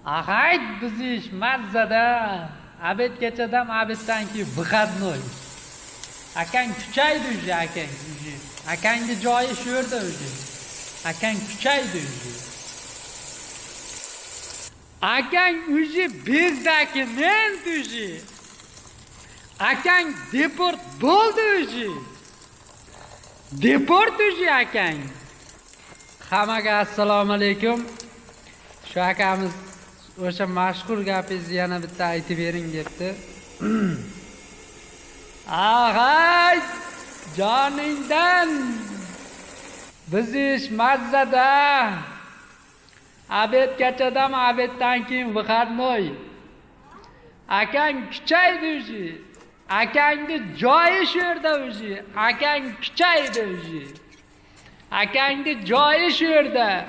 Ahayt bizish mazzada. Abedgachadan abeddan keyin выходной. Akang kuchaydi уже, akang уже. Akangni joyi shu yerda уже. Akang kuchaydi уже. Akang уже bezdagi men уже. Akang deport bo'ldi уже. Deport уже akang. Hammaga assalomu alaykum. Shu akamiz o'sha mashhur gapingizni yana bitta aytib bering debdi. Ag'ay joningdan bizish mazzada. Abedgachadan abeddan keyin выходной. Akang kuchaydi уже. Akangni joyi shu yerda уже. Akang kuchaydi уже. Akangni joyi shu yerda.